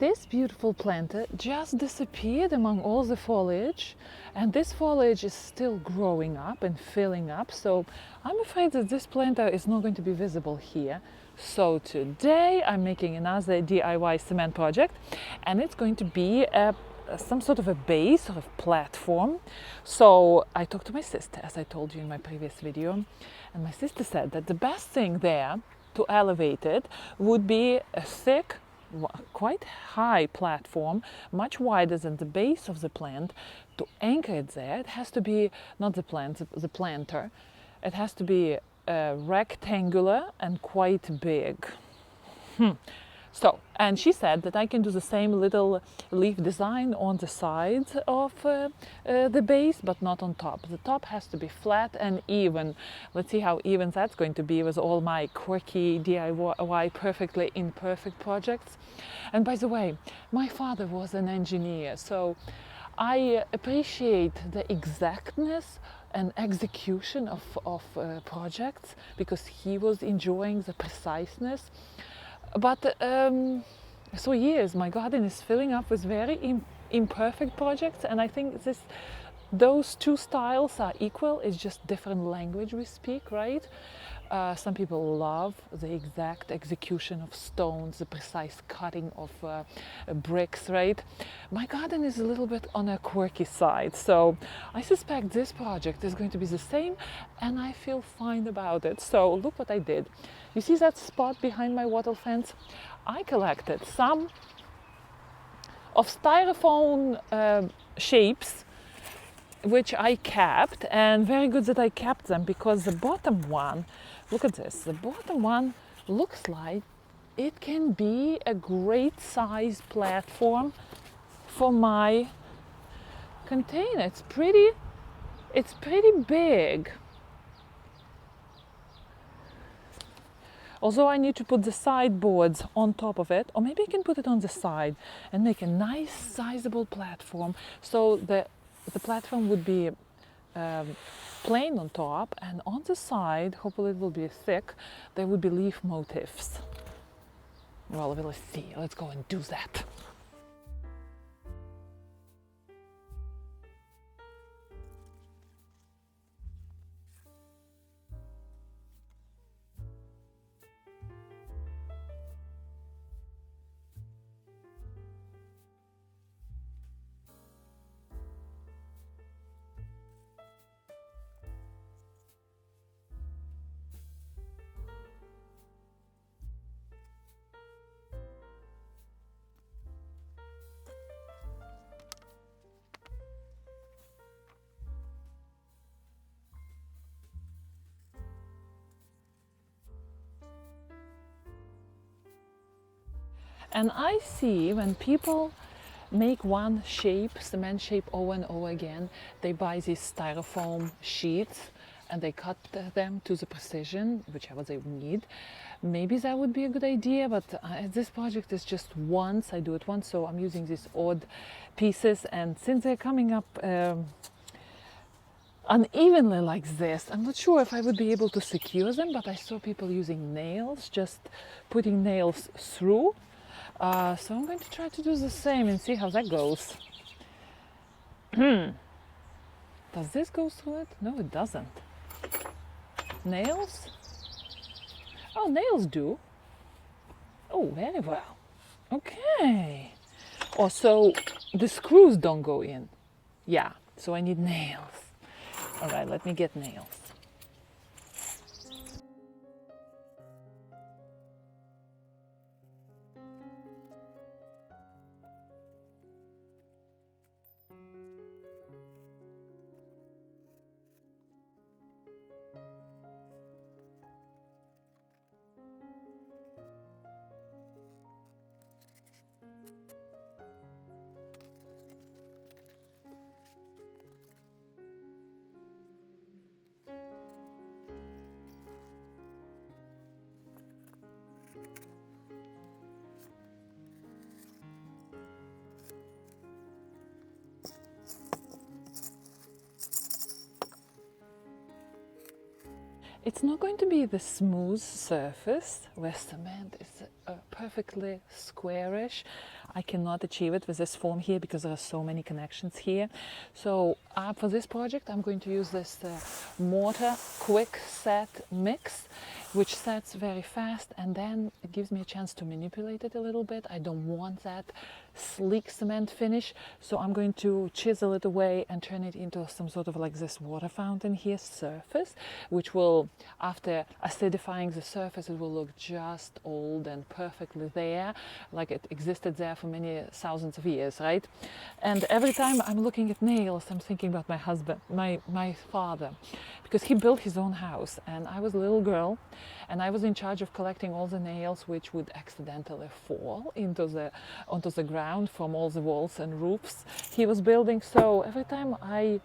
this beautiful planter just disappeared among all the foliage, and this foliage is still growing up and filling up, so I'm afraid that this planter is not going to be visible here. So today I'm making another DIY cement project, and it's going to be some sort of a base or a platform. So I talked to my sister, as I told you in my previous video, and my sister said that the best thing there to elevate it would be a thick, quite high platform, much wider than the base of the plant. To anchor it there, it has to be not the plant, the planter. It has to be rectangular and quite big. So, and she said that I can do the same little leaf design on the sides of the base, but not on top. The top has to be flat and even. Let's see how even that's going to be with all my quirky DIY perfectly imperfect projects. And by the way, my father was an engineer, so I appreciate the exactness and execution of projects because he was enjoying the preciseness. But so years, my garden is filling up with very imperfect projects, and I think those two styles are equal. It's just different language we speak, right? Some people love the exact execution of stones, the precise cutting of bricks, right? My garden is a little bit on a quirky side, so I suspect this project is going to be the same, and I feel fine about it. So look what I did. You see that spot behind my wattle fence? I collected some of styrofoam shapes which I kept, and very good that I kept them because the bottom one, look at this, the bottom one looks like it can be a great size platform for my container. It's pretty big. Although I need to put the sideboards on top of it, or maybe I can put it on the side and make a nice sizable platform. So the platform would be plain on top, and on the side, hopefully it will be thick, there would be leaf motifs. Well, let's see. Let's go and do that. And I see when people make one shape, cement shape over and over again, they buy these styrofoam sheets and they cut them to the precision, whichever they need. Maybe that would be a good idea, but this project is just once, I do it once, so I'm using these odd pieces, and since they're coming up unevenly like this, I'm not sure if I would be able to secure them, but I saw people using nails, just putting nails through. So I'm going to try to do the same and see how that goes. Does this go through it? No, it doesn't. Nails? Oh, nails do. Oh, very well. Okay. Oh, so the screws don't go in. Yeah, so I need nails. All right, let me get nails. It's not going to be the smooth surface where cement is perfectly squarish. I cannot achieve it with this form here because there are so many connections here. So for this project, I'm going to use this mortar quick set mix, which sets very fast, and then it gives me a chance to manipulate it a little bit. I don't want that sleek cement finish, so I'm going to chisel it away and turn it into some sort of like this water fountain here surface, which will, after acidifying the surface, it will look just old and perfectly there, like it existed there for many thousands of years, right? And every time I'm looking at nails, I'm thinking about my husband, my father, because he built his own house, and I was a little girl, and I was in charge of collecting all the nails which would accidentally fall onto the ground from all the walls and roofs he was building. So every time I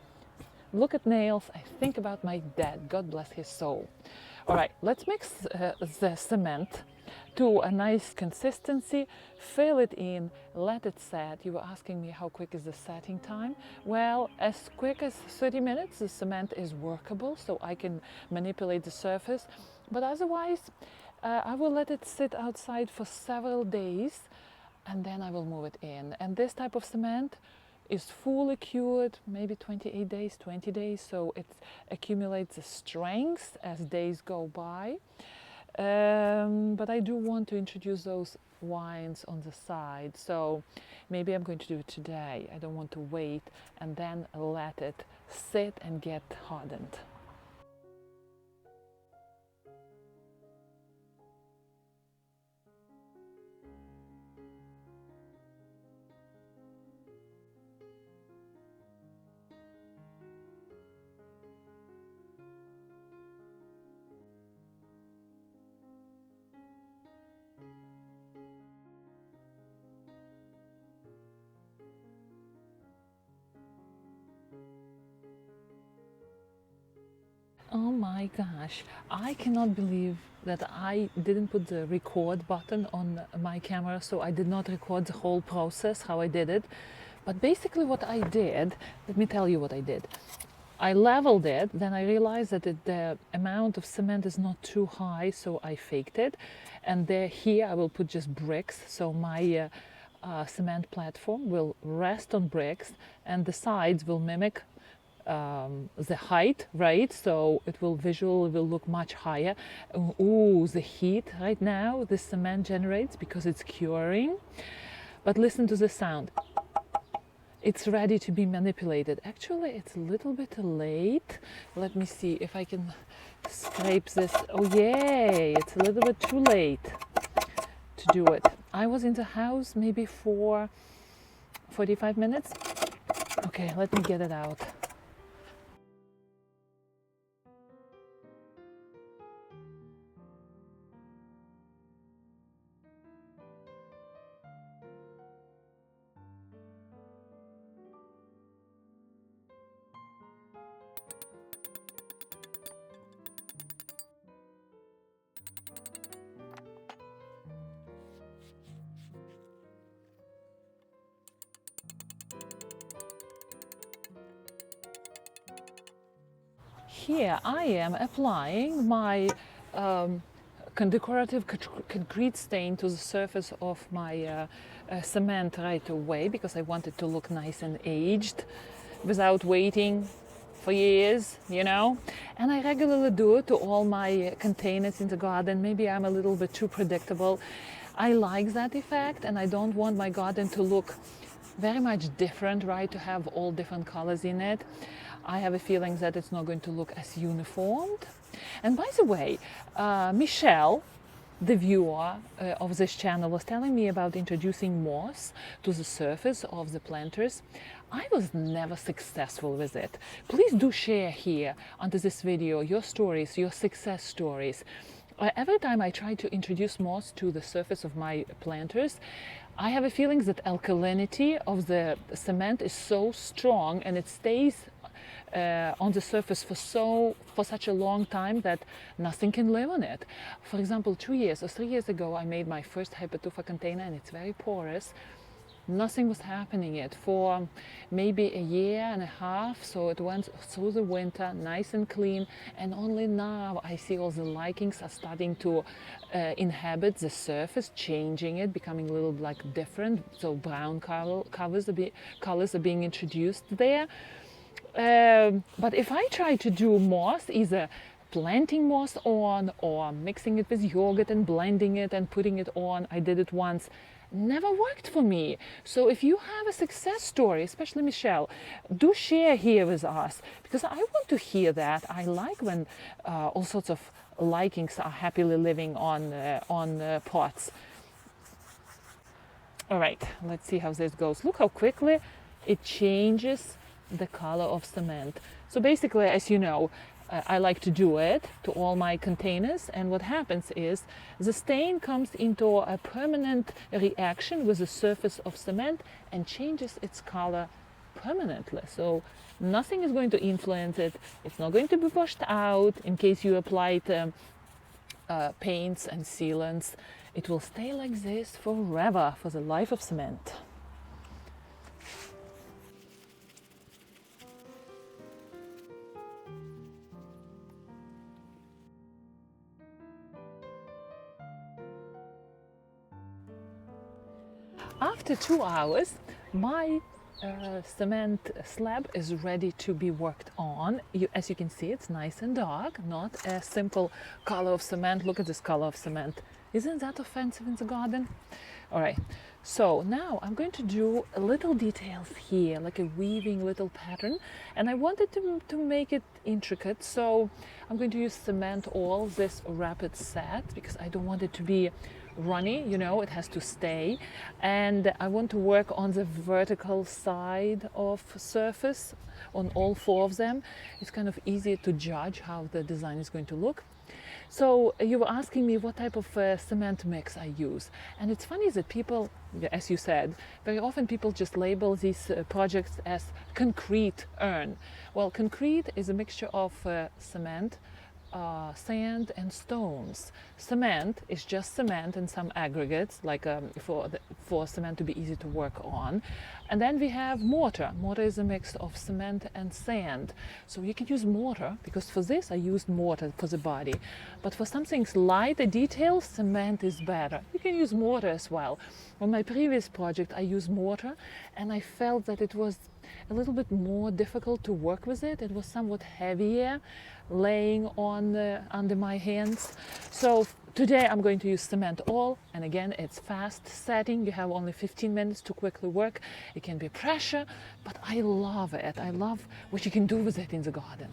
look at nails, I think about my dad, God bless his soul. All right, let's mix the cement to a nice consistency, fill it in, let it set. You were asking me how quick is the setting time. Well, as quick as 30 minutes, the cement is workable, so I can manipulate the surface. But otherwise, I will let it sit outside for several days, and then I will move it in. And this type of cement is fully cured, maybe 28 days, 20 days, so it accumulates the strength as days go by. But I do want to introduce those wines on the side, so maybe I'm going to do it today. I don't want to wait and then let it sit and get hardened. Oh my gosh, I cannot believe that I didn't put the record button on my camera, so I did not record the whole process, how I did it. But basically what I did, let me tell you what I did. I leveled it, then I realized that the amount of cement is not too high, so I faked it. And here I will put just bricks, so my cement platform will rest on bricks, and the sides will mimic the height, right? So it will visually look much higher. Ooh, the heat right now the cement generates because it's curing. But listen to the sound. It's ready to be manipulated. Actually, it's a little bit late. Let me see if I can scrape this. Oh yay, it's a little bit too late to do it. I was in the house maybe for 45 minutes. Okay, let me get it out. Here I am applying my decorative concrete stain to the surface of my cement right away, because I want it to look nice and aged without waiting for years, you know. And I regularly do it to all my containers in the garden. Maybe I'm a little bit too predictable. I like that effect, and I don't want my garden to look very much different, right? To have all different colors in it. I have a feeling that it's not going to look as uniformed. And by the way, Michelle, the viewer of this channel, was telling me about introducing moss to the surface of the planters. I was never successful with it. Please do share here under this video your stories, your success stories. Every time I try to introduce moss to the surface of my planters, I have a feeling that alkalinity of the cement is so strong, and it stays on the surface for such a long time that nothing can live on it. For example, 2 years or 3 years ago, I made my first hypertufa container, and it's very porous. nothing was happening yet for maybe a year and a half. So it went through the winter nice and clean, and only now I see all the likings are starting to inhabit the surface, changing it, becoming a little like different. So brown colors are being introduced there. But if I try to do moss, either planting moss on or mixing it with yogurt and blending it and putting it on, I did it once, never worked for me. So if you have a success story, especially Michelle, do share here with us, because I want to hear that. I like when all sorts of likings are happily living on pots. All right, let's see how this goes. Look how quickly it changes the color of cement. So basically, as you know, I like to do it to all my containers, and what happens is the stain comes into a permanent reaction with the surface of cement and changes its color permanently. So nothing is going to influence it. It's not going to be washed out in case you applied paints and sealants. It will stay like this forever, for the life of cement. After 2 hours, my cement slab is ready to be worked on. As you can see, it's nice and dark, not a simple color of cement. Look at this color of cement. Isn't that offensive in the garden? All right, so now I'm going to do little details here, like a weaving little pattern, and I wanted to make it intricate, so I'm going to use cement all this rapid set, because I don't want it to be runny, you know, it has to stay, and I want to work on the vertical side of surface on all 4 of them. It's kind of easy to judge how the design is going to look. So you were asking me what type of cement mix I use, and it's funny that people, as you said, very often people just label these projects as concrete urn. Well, concrete is a mixture of cement, sand and stones. Cement is just cement and some aggregates, like for cement to be easy to work on. And then we have mortar. Mortar is a mix of cement and sand. So you can use mortar, because for this I used mortar for the body. But for some things lighter details, cement is better. You can use mortar as well. On my previous project I used mortar, and I felt that it was a little bit more difficult to work with it. It was somewhat heavier laying on under my hands. So today I'm going to use cement all, and again it's fast setting. You have only 15 minutes to quickly work. It can be pressure, but I love it. I love what you can do with it in the garden.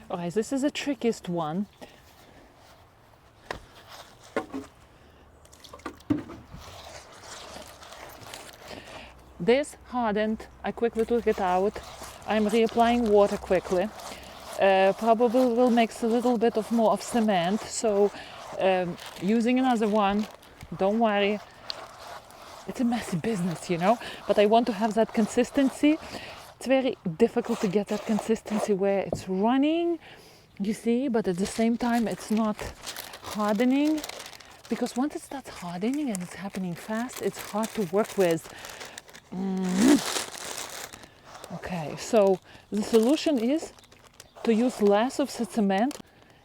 Okay, this is the trickiest one. This hardened, I quickly took it out. I'm reapplying water quickly. Probably will mix a little bit of more of cement, so using another one, don't worry. It's a messy business, you know, but I want to have that consistency. It's very difficult to get that consistency where it's running You see, but at the same time it's not hardening, because once it starts hardening and it's happening fast, it's hard to work with. Okay, so the solution is to use less of the cement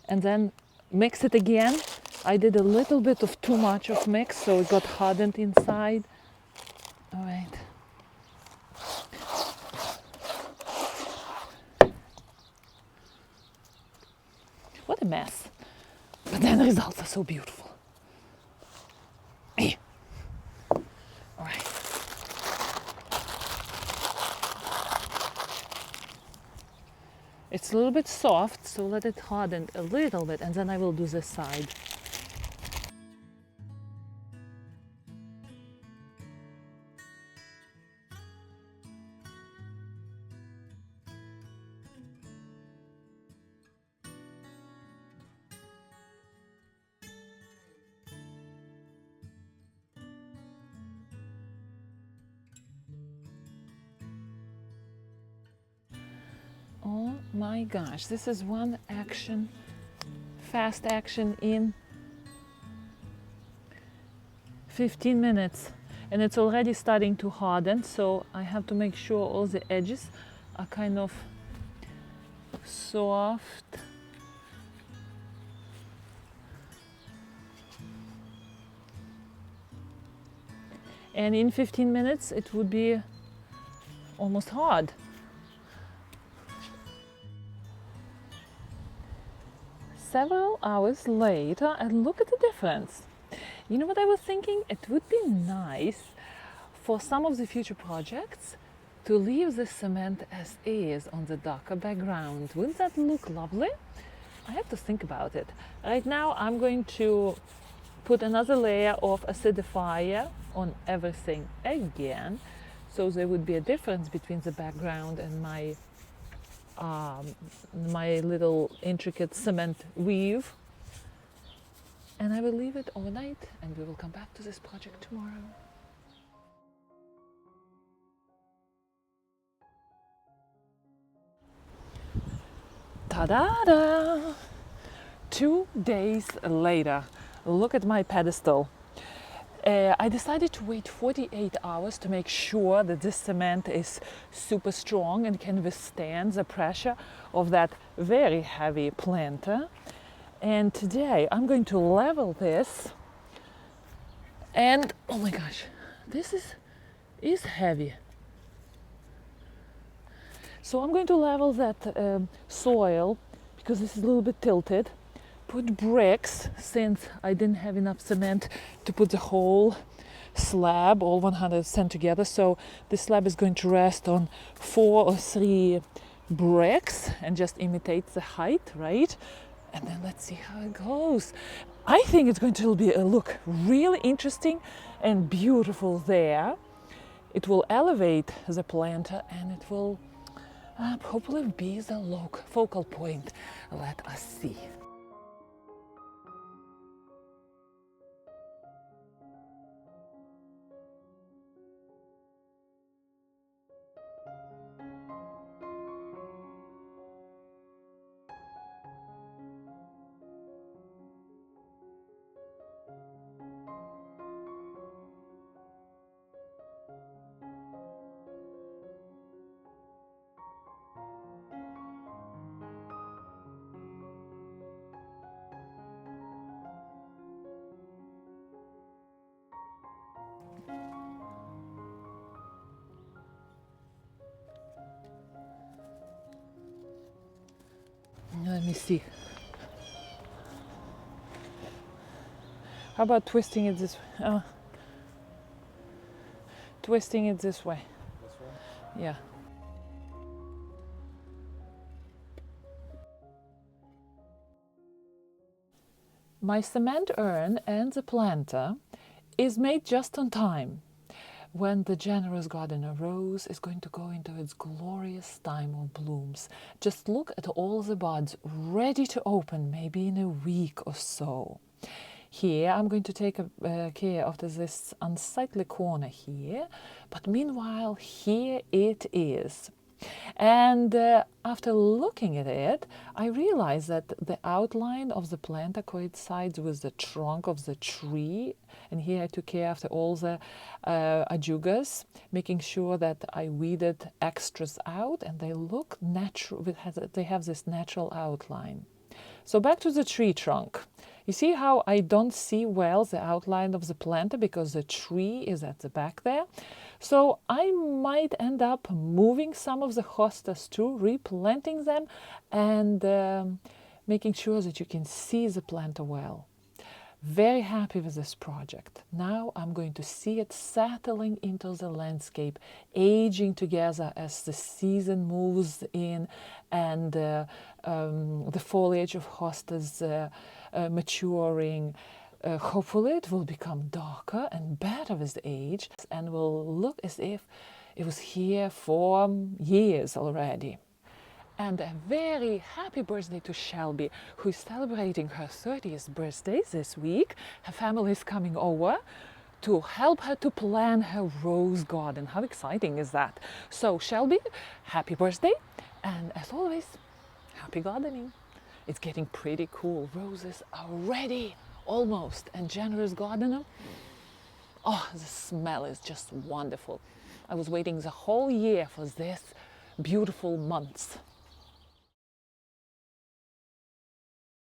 and then mix it again. I did a little bit of too much of mix, so it got hardened inside. All right. What a mess. But then the results are so beautiful. Eh. All right. It's a little bit soft, so let it harden a little bit, and then I will do this side. Oh my gosh, this is one action, fast action in 15 minutes. And it's already starting to harden, so I have to make sure all the edges are kind of soft. And in 15 minutes it would be almost hard. Several hours later, and look at the difference. You know what I was thinking? It would be nice for some of the future projects to leave the cement as is on the darker background. Wouldn't that look lovely? I have to think about it. Right now I'm going to put another layer of acidifier on everything again, so there would be a difference between the background and my little intricate cement weave. And I will leave it overnight, and we will come back to this project tomorrow. Ta-da-da! 2 days later, look at my pedestal. I decided to wait 48 hours to make sure that this cement is super strong and can withstand the pressure of that very heavy planter. And today I'm going to level this, and oh my gosh, this is heavy. So I'm going to level that soil, because this is a little bit tilted, put bricks, since I didn't have enough cement to put the whole slab, all 100% together. So this slab is going to rest on 4 or 3 bricks and just imitate the height, right? And then let's see how it goes. I think it's going to look really interesting and beautiful there. It will elevate the planter, and it will hopefully be the focal point. Let us see. Let me see. How about twisting it this way? Twisting it this way. This way? Yeah. My cement urn and the planter is made just on time, when the generous gardener rose is going to go into its glorious time of blooms. Just look at all the buds ready to open, maybe in a week or so. Here I'm going to take care of this unsightly corner here, but meanwhile here it is. And after looking at it, I realized that the outline of the plant coincides with the trunk of the tree. And here I took care after all the ajugas, making sure that I weeded extras out and they look natural, they have this natural outline. So back to the tree trunk. You see how I don't see well the outline of the planter because the tree is at the back there? So I might end up moving some of the hostas too, replanting them and making sure that you can see the planter well. Very happy with this project. Now I'm going to see it settling into the landscape, aging together as the season moves in and the foliage of hostas maturing. Hopefully it will become darker and better with age and will look as if it was here for years already. And a very happy birthday to Shelby, who is celebrating her 30th birthday this week. Her family is coming over to help her to plan her rose garden. How exciting is that? So Shelby, happy birthday. And as always, happy gardening. It's getting pretty cool. Roses are ready, almost. And generous gardener, oh, the smell is just wonderful. I was waiting the whole year for this beautiful month.